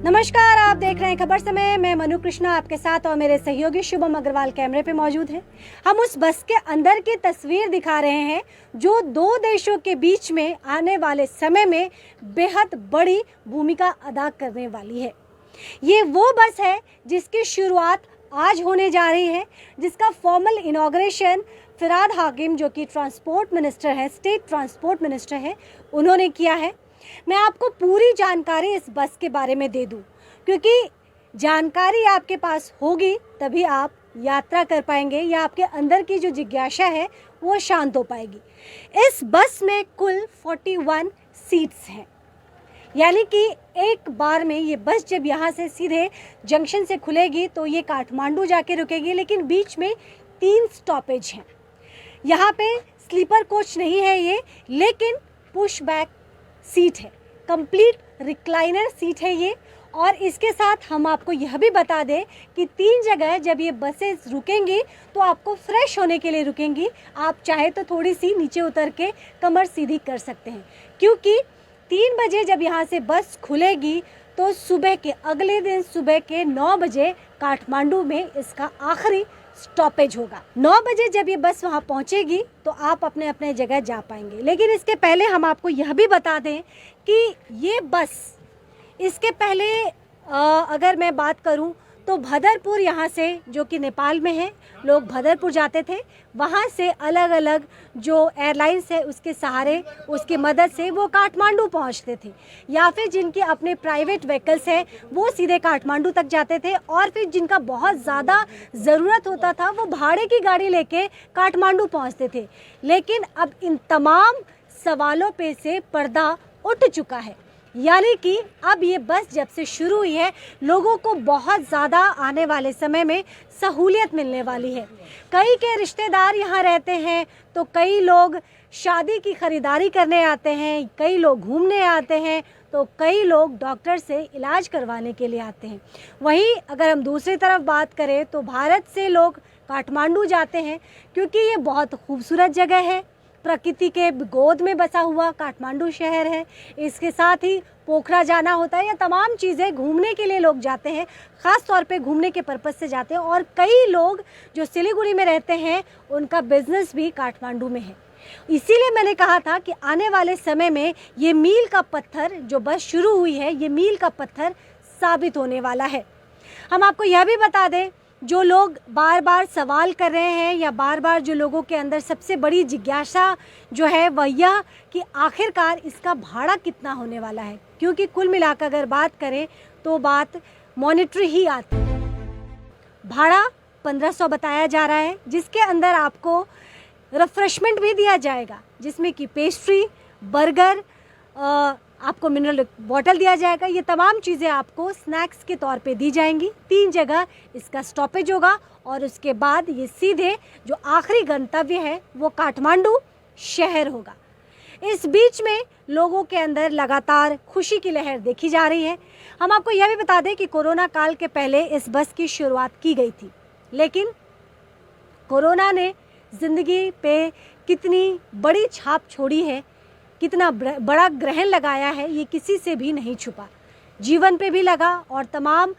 नमस्कार, आप देख रहे हैं खबर समय। मैं मनु कृष्णा आपके साथ और मेरे सहयोगी शुभम अग्रवाल कैमरे पे मौजूद हैं। हम उस बस के अंदर की तस्वीर दिखा रहे हैं जो दो देशों के बीच में आने वाले समय में बेहद बड़ी भूमिका अदा करने वाली है। ये वो बस है जिसकी शुरुआत आज होने जा रही है, जिसका फॉर्मल इनॉग्रेशन फिरहाद हाकिम जो कि ट्रांसपोर्ट मिनिस्टर है, स्टेट ट्रांसपोर्ट मिनिस्टर है, उन्होंने किया है। मैं आपको पूरी जानकारी इस बस के बारे में दे दूं, क्योंकि जानकारी आपके पास होगी तभी आप यात्रा कर पाएंगे या आपके अंदर की जो जिज्ञासा है वो शांत हो पाएगी। इस बस में कुल 41 सीट्स हैं, यानी कि एक बार में ये बस जब यहाँ से सीधे जंक्शन से खुलेगी तो ये काठमांडू जाके रुकेगी, लेकिन बीच में 3 स्टॉपेज हैं। यहाँ पे स्लीपर कोच नहीं है ये, लेकिन पुश बैक सीट है, कंप्लीट रिक्लाइनर सीट है ये। और इसके साथ हम आपको यह भी बता दें कि 3 जगह जब ये बसेस रुकेंगी तो आपको फ्रेश होने के लिए रुकेंगी। आप चाहे तो थोड़ी सी नीचे उतर के कमर सीधी कर सकते हैं, क्योंकि 3 बजे जब यहाँ से बस खुलेगी तो सुबह के अगले दिन सुबह के 9 बजे काठमांडू में इसका आखिरी स्टॉपेज होगा। 9 बजे जब ये बस वहाँ पहुँचेगी तो आप अपने अपने जगह जा पाएंगे। लेकिन इसके पहले हम आपको यह भी बता दें कि ये बस इसके पहले अगर मैं बात करूं तो भदरपुर यहाँ से, जो कि नेपाल में है, लोग भदरपुर जाते थे, वहाँ से अलग अलग जो एयरलाइंस है उसके सहारे, उसकी मदद से वो काठमांडू पहुँचते थे, या फिर जिनके अपने प्राइवेट व्हीकल्स हैं वो सीधे काठमांडू तक जाते थे, और फिर जिनका बहुत ज़्यादा ज़रूरत होता था वो भाड़े की गाड़ी लेके काठमांडू पहुँचते थे। लेकिन अब इन तमाम सवालों पे से पर्दा उठ चुका है, यानी कि अब ये बस जब से शुरू हुई है लोगों को बहुत ज़्यादा आने वाले समय में सहूलियत मिलने वाली है। कई के रिश्तेदार यहाँ रहते हैं, तो कई लोग शादी की ख़रीदारी करने आते हैं, कई लोग घूमने आते हैं, तो कई लोग डॉक्टर से इलाज करवाने के लिए आते हैं। वहीं अगर हम दूसरी तरफ बात करें तो भारत से लोग काठमांडू जाते हैं क्योंकि ये बहुत खूबसूरत जगह है, प्रकृति के गोद में बसा हुआ काठमांडू शहर है। इसके साथ ही पोखरा जाना होता है, या तमाम चीज़ें घूमने के लिए लोग जाते हैं, ख़ास तौर पे घूमने के पर्पज़ से जाते हैं। और कई लोग जो सिलीगुड़ी में रहते हैं उनका बिजनेस भी काठमांडू में है। इसीलिए मैंने कहा था कि आने वाले समय में ये मील का पत्थर जो बस शुरू हुई है, ये मील का पत्थर साबित होने वाला है। हम आपको यह भी बता दें, जो लोग बार बार सवाल कर रहे हैं या बार बार जो लोगों के अंदर सबसे बड़ी जिज्ञासा जो है वह यह कि आखिरकार इसका भाड़ा कितना होने वाला है, क्योंकि कुल मिलाकर अगर बात करें तो बात मॉनिटरी ही आती है। भाड़ा 1500 बताया जा रहा है, जिसके अंदर आपको रिफ्रेशमेंट भी दिया जाएगा, जिसमें कि पेस्ट्री, बर्गर, आपको मिनरल बॉटल दिया जाएगा। ये तमाम चीज़ें आपको स्नैक्स के तौर पे दी जाएंगी। 3 जगह इसका स्टॉपेज होगा और उसके बाद ये सीधे जो आखिरी गंतव्य है वो काठमांडू शहर होगा। इस बीच में लोगों के अंदर लगातार खुशी की लहर देखी जा रही है। हम आपको यह भी बता दें कि कोरोना काल के पहले इस बस की शुरुआत की गई थी, लेकिन कोरोना ने ज़िंदगी पे कितनी बड़ी छाप छोड़ी है, कितना बड़ा ग्रहण लगाया है, ये किसी से भी नहीं छुपा। जीवन पे भी लगा, और तमाम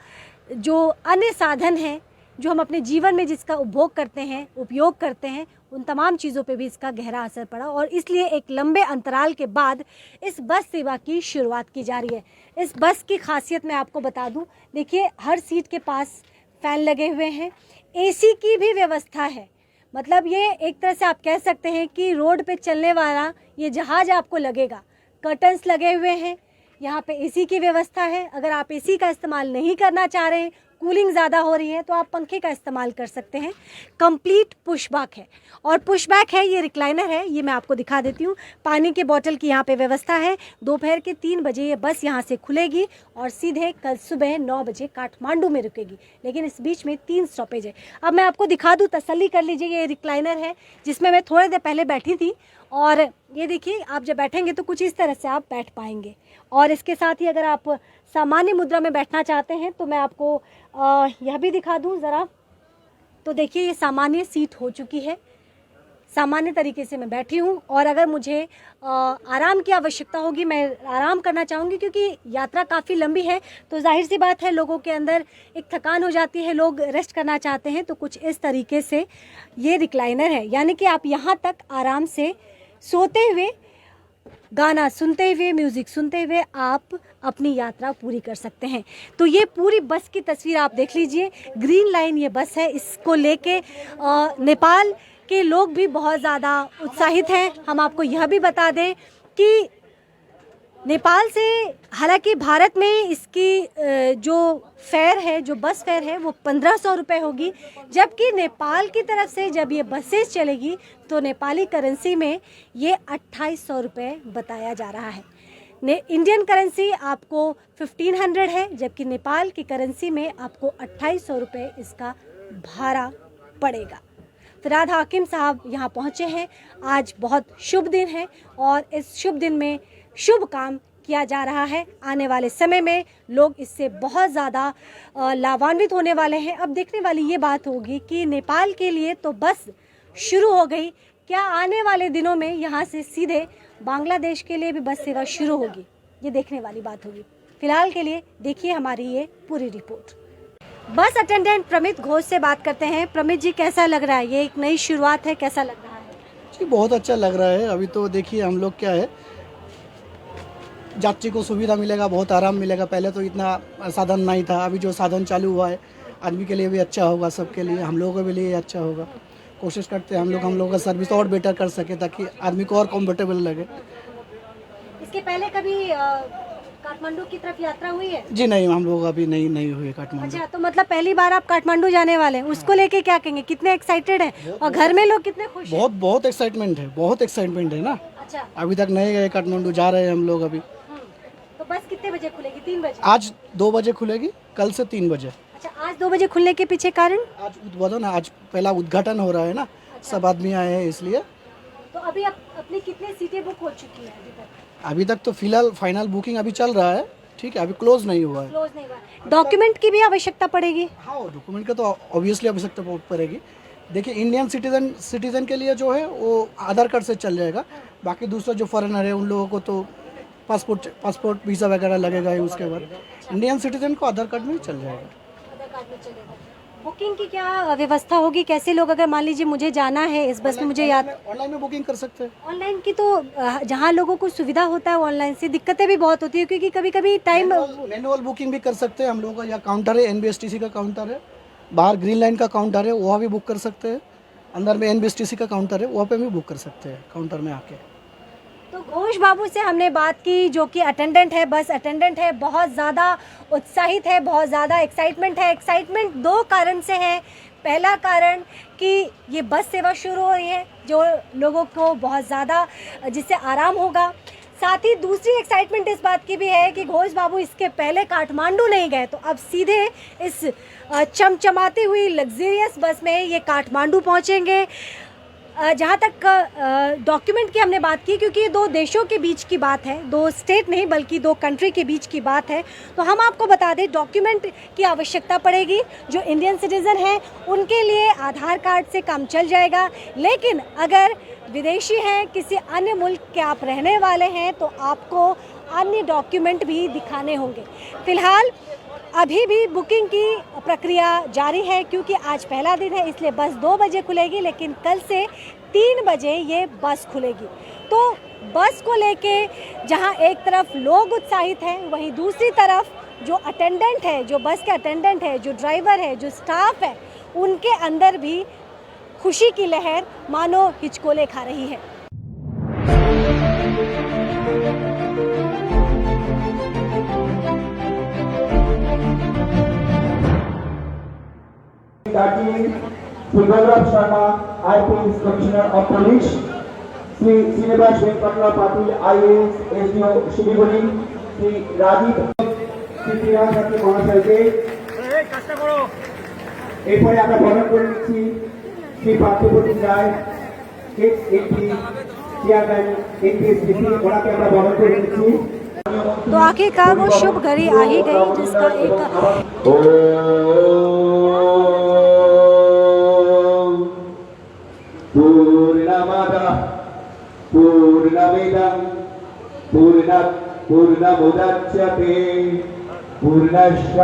जो अन्य साधन हैं जो हम अपने जीवन में जिसका उपभोग करते हैं, उपयोग करते हैं, उन तमाम चीज़ों पे भी इसका गहरा असर पड़ा। और इसलिए एक लंबे अंतराल के बाद इस बस सेवा की शुरुआत की जा रही है। इस बस की खासियत मैं आपको बता दूं, देखिए हर सीट के पास फ़ैन लगे हुए हैं, एसी की भी व्यवस्था है। मतलब ये एक तरह से आप कह सकते हैं कि रोड पे चलने वाला ये जहाज आपको लगेगा। कर्टन्स लगे हुए हैं, यहाँ पे एसी की व्यवस्था है। अगर आप एसी का इस्तेमाल नहीं करना चाह रहे हैं, कूलिंग ज़्यादा हो रही है, तो आप पंखे का इस्तेमाल कर सकते हैं। कंप्लीट पुशबैक है, और पुशबैक है, ये रिक्लाइनर है, ये मैं आपको दिखा देती हूँ। पानी के बोतल की यहाँ पे व्यवस्था है। दोपहर के 3 बजे ये बस यहाँ से खुलेगी और सीधे कल सुबह 9 बजे काठमांडू में रुकेगी, लेकिन इस बीच में 3 स्टॉपेज है। अब मैं आपको दिखा दूँ, तसल्ली कर लीजिए। ये रिक्लाइनर है जिसमें मैं थोड़ी देर पहले बैठी थी, और ये देखिए, आप जब बैठेंगे तो कुछ इस तरह से आप बैठ पाएंगे। और इसके साथ ही अगर आप सामान्य मुद्रा में बैठना चाहते हैं तो मैं आपको यह भी दिखा दूं ज़रा। तो देखिए, ये सामान्य सीट हो चुकी है, सामान्य तरीके से मैं बैठी हूँ। और अगर मुझे आराम की आवश्यकता होगी, मैं आराम करना चाहूँगी, क्योंकि यात्रा काफ़ी लंबी है, तो जाहिर सी बात है लोगों के अंदर एक थकान हो जाती है, लोग रेस्ट करना चाहते हैं। तो कुछ इस तरीके से ये रिक्लाइनर है, यानी कि आप यहाँ तक आराम से सोते हुए, गाना सुनते हुए, म्यूज़िक सुनते हुए आप अपनी यात्रा पूरी कर सकते हैं। तो ये पूरी बस की तस्वीर आप देख लीजिए। ग्रीन लाइन ये बस है, इसको लेके नेपाल के लोग भी बहुत ज़्यादा उत्साहित हैं। हम आपको यह भी बता दें कि नेपाल से, हालांकि भारत में इसकी जो फेयर है, जो बस फेयर है, वो 1500 रुपये होगी, जबकि नेपाल की तरफ से जब ये बसेस चलेगी तो नेपाली करेंसी में ये 2800 रुपये बताया जा रहा है। इंडियन करेंसी आपको 1500 है, जबकि नेपाल की करेंसी में आपको 2800 रुपये इसका भाड़ा पड़ेगा। फिरहाद हाकिम साहब यहाँ पहुँचे हैं। आज बहुत शुभ दिन है और इस शुभ दिन में शुभ काम किया जा रहा है। आने वाले समय में लोग इससे बहुत ज़्यादा लाभान्वित होने वाले हैं। अब देखने वाली ये बात होगी कि नेपाल के लिए तो बस शुरू हो गई, क्या आने वाले दिनों में यहाँ से सीधे बांग्लादेश के लिए भी बस सेवा शुरू होगी? ये देखने वाली बात होगी। फिलहाल के लिए देखिए हमारी ये पूरी रिपोर्ट। बस अटेंडेंट प्रमित घोष से बात करते हैं। प्रमित जी, कैसा लग रहा है? ये एक नई शुरुआत है, कैसा लग रहा है? जी बहुत अच्छा लग रहा है। अभी तो देखिए हम लोग क्या है, यात्री को सुविधा मिलेगा, बहुत आराम मिलेगा। पहले तो इतना साधन नहीं था, अभी जो साधन चालू हुआ है आदमी के लिए भी अच्छा होगा, सबके लिए, हम लोगों के लिए अच्छा होगा। कोशिश करते हैं हम लोग का सर्विस और बेटर कर सके ताकि आदमी को और कंफर्टेबल लगे। इसके पहले कभी काठमांडू की तरफ यात्रा हुई है? जी नहीं, हम लोग अभी नहीं हुए काठमांडू। अच्छा, तो मतलब पहली बार आप काठमांडू जाने वाले हैं, उसको लेके क्या कहेंगे? कितने एक्साइटेड हैं और घर में लोग कितने खुश हैं? बहुत एक्साइटमेंट है, बहुत एक्साइटमेंट है ना। अच्छा, अभी तक नहीं गए काठमांडू, जा रहे हैं हम लोग अभी। तो बस कितने बजे खुलेगी? 3 बजे? आज 2 बजे खुलेगी, कल से 3 बजे। अच्छा, आज 2 बजे खुलने के पीछे कारण? आज उद्बोधन, आज पहला उद्घाटन हो रहा है ना। अच्छा। सब आदमी आए हैं इसलिए। तो अभी अपनी कितनी सीटें बुक हो चुकी हैं अभी तक? अभी तक तो फिलहाल फाइनल बुकिंग अभी चल रहा है, ठीक है, अभी क्लोज नहीं हुआ है। क्लोज नहीं हुआ। डॉक्यूमेंट की भी आवश्यकता पड़ेगी? हाँ, डॉक्यूमेंट का तो ऑब्वियसली आवश्यकता पड़ेगी। देखिए, इंडियन सिटीजन के लिए जो है वो आधार कार्ड से चल जाएगा। बाकी दूसरा जो फॉरेनर है उन लोगों को तो पासपोर्ट वीज़ा वगैरह लगेगा ही। उसके बाद इंडियन सिटीजन को आधार कार्ड में ही चल जाएगा। आधार कार्ड में चलेगा। बुकिंग की क्या व्यवस्था होगी? कैसे लोग, अगर मान लीजिए मुझे जाना है इस बस में, मुझे ऑनलाइन में बुकिंग कर सकते हैं। ऑनलाइन की तो जहाँ लोगों को सुविधा होता है ऑनलाइन से, दिक्कतें भी बहुत होती है क्योंकि कभी कभी टाइम। मैनुअल बुकिंग भी कर सकते हैं हम लोगों का। यहाँ काउंटर है, NBSTC का काउंटर है, बाहर ग्रीन लाइन का काउंटर है, वहाँ भी बुक कर सकते हैं। अंदर में NBSTC का काउंटर है, वहाँ पे भी बुक कर सकते हैं काउंटर में आके। तो घोष बाबू से हमने बात की, जो कि अटेंडेंट है, बस अटेंडेंट है, बहुत ज़्यादा उत्साहित है, बहुत ज़्यादा एक्साइटमेंट है। एक्साइटमेंट 2 कारण से है। पहला कारण कि ये बस सेवा शुरू हो रही है, जो लोगों को बहुत ज़्यादा, जिससे आराम होगा। साथ ही दूसरी एक्साइटमेंट इस बात की भी है कि घोष बाबू इसके पहले काठमांडू नहीं गए, तो अब सीधे इस चमचमाती हुई लग्जरियस बस में ये काठमांडू पहुँचेंगे। जहाँ तक डॉक्यूमेंट की हमने बात की, क्योंकि 2 देशों के बीच की बात है, 2 स्टेट नहीं बल्कि 2 कंट्री के बीच की बात है, तो हम आपको बता दें डॉक्यूमेंट की आवश्यकता पड़ेगी। जो इंडियन सिटीज़न हैं उनके लिए आधार कार्ड से काम चल जाएगा, लेकिन अगर विदेशी हैं, किसी अन्य मुल्क के आप रहने वाले हैं, तो आपको अन्य डॉक्यूमेंट भी दिखाने होंगे। फ़िलहाल अभी भी बुकिंग की प्रक्रिया जारी है, क्योंकि आज पहला दिन है, इसलिए बस 2 बजे खुलेगी, लेकिन कल से 3 बजे ये बस खुलेगी। तो बस को लेके जहां एक तरफ लोग उत्साहित हैं, वहीं दूसरी तरफ जो अटेंडेंट है, जो बस के अटेंडेंट है, जो ड्राइवर है, जो स्टाफ है, उनके अंदर भी खुशी की लहर मानो हिचकोले खा रही है। Gauram Sharma, IPS Commissioner of Police, Sri Srinivas Venkatla Patil, IAS, SDO Shiliguri, Sri Rajiv, Sri Priyanka Sati মহাশয়কে এরপরে আমরা বরণ করে নিচ্ছি শ্রী পার্থপ্রতিম রায়, এক্স এমপি চেয়ারম্যান এনটিএসসি ওনাকে আমরা বরণ করে নিচ্ছি। तो आखिरकार वो शुभ घड़ी आ ही गई जिसका एक पूर्णमदः पूर्णमिदं पूर्णमुदच्यते पूर्णस्य